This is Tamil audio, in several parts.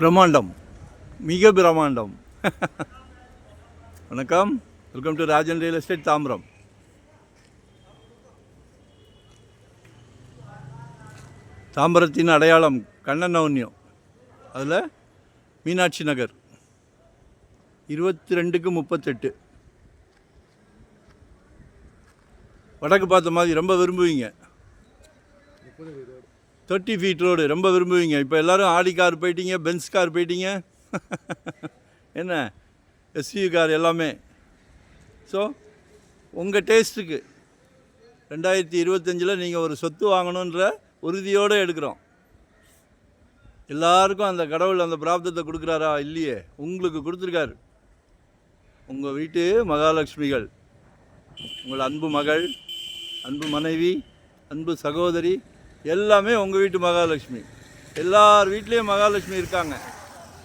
பிரம்மாண்டம், மிக பிரம்மாண்டம். வணக்கம், welcome to Rajan real estate Tambaram. தாம்பரத்தின் அடையாளம் கண்ணன் நவன்யம், அதில் மீனாட்சி நகர் 22/38. வடக்கு பார்த்த மாதிரி ரொம்ப விரும்புவீங்க. 30 ஃபீட் ரோடு ரொம்ப விரும்புவீங்க. இப்போ எல்லோரும் ஆடி கார் போயிட்டீங்க, பென்ஸ் கார் போயிட்டீங்க, என்ன எஸ்யூவி கார் எல்லாமே. ஸோ உங்கள் டேஸ்ட்டுக்கு 2025 நீங்கள் ஒரு சொத்து வாங்கணுன்ற உறுதியோடு எடுக்கிறோம். எல்லாருக்கும் அந்த கடவுள் அந்த பிராப்தத்தை கொடுக்குறாரா? இல்லையே, உங்களுக்கு கொடுத்துருக்காரு. உங்கள் வீட்டு மகாலட்சுமிகள், உங்கள் அன்பு மகள், அன்பு மனைவி, அன்பு சகோதரி எல்லாமே உங்கள் வீட்டு மகாலட்சுமி. எல்லார் வீட்லேயும் மகாலட்சுமி இருக்காங்க.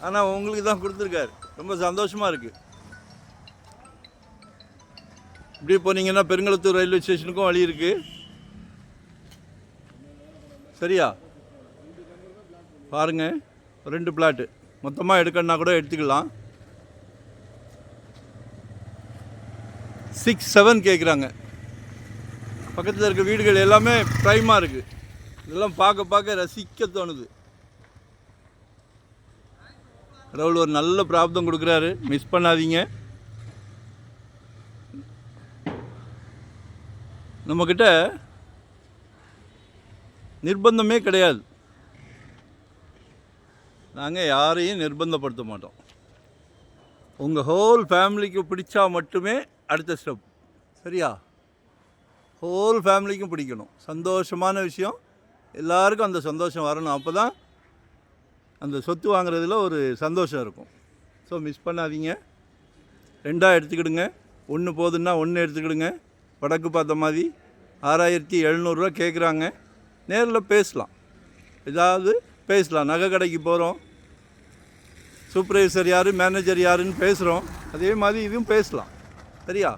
ஆனால் உங்களுக்கு தான் கொடுத்துருக்காரு. ரொம்ப சந்தோஷமாக இருக்குது. இப்படி போனீங்கன்னா பெருங்களத்தூர் ரயில்வே ஸ்டேஷனுக்கும் வழி இருக்குது. சரியா? பாருங்கள், 2 பிளாட்டு மொத்தமாக எடுக்கணுன்னா கூட எடுத்துக்கலாம். 6-7 கேட்குறாங்க. பக்கத்தில் இருக்க வீடுகள் எல்லாமே ப்ரைமாக இருக்குது. இதெல்லாம் பார்க்க பார்க்க ரசிக்க தோணுது. கடவுள் ஒரு நல்ல பிராப்தம் கொடுக்குறாரு, மிஸ் பண்ணாதீங்க. நம்மக்கிட்ட நிர்பந்தமே கிடையாது. நாங்கள் யாரையும் நிர்பந்தப்படுத்த மாட்டோம். உங்கள் ஹோல் ஃபேமிலிக்கு பிடிச்சா மட்டுமே அடுத்த ஸ்டெப். சரியா? ஹோல் ஃபேமிலிக்கும் பிடிக்கணும். சந்தோஷமான விஷயம், எல்லாருக்கும் அந்த சந்தோஷம் வரணும். அப்போ தான் அந்த சொத்து வாங்குறதுல ஒரு சந்தோஷம் இருக்கும். ஸோ மிஸ் பண்ணாதீங்க. 2 எடுத்துக்கிடுங்க. 1 போதுன்னா 1 எடுத்துக்கிடுங்க. வடக்கு பார்த்த மாதிரி 6700 கேட்குறாங்க. நேரில் பேசலாம், ஏதாவது பேசலாம். நகை கடைக்கு போகிறோம், சூப்பர்வைசர் யார், மேனேஜர் யாருன்னு பேசுகிறோம். அதே மாதிரி இதுவும் பேசலாம். சரியா?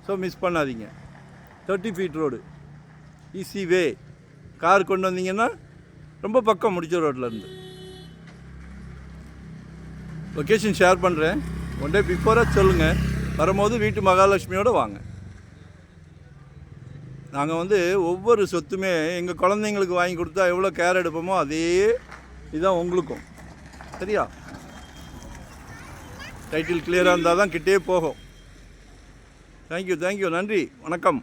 ஸோ மிஸ் பண்ணாதீங்க. 30 feet road, easy way. Car கொண்டு வந்தீங்கன்னா ரொம்ப பக்கம் முடிச்ச ரோட்லேருந்து. லொக்கேஷன் ஷேர் பண்ணுறேன். 1 டே பிஃபோராக சொல்லுங்கள். வரும்போது வீட்டு மகாலட்சுமியோடு வாங்க. நாங்கள் ஒவ்வொரு சொத்துமே எங்கள் குழந்தைங்களுக்கு வாங்கி கொடுத்தா எவ்வளோ கேர் எடுப்போமோ அதே இதுதான் உங்களுக்கும். சரியா? டைட்டில் கிளியராக இருந்தால் தான் கிட்டே போகும். தேங்க்யூ, நன்றி, வணக்கம்.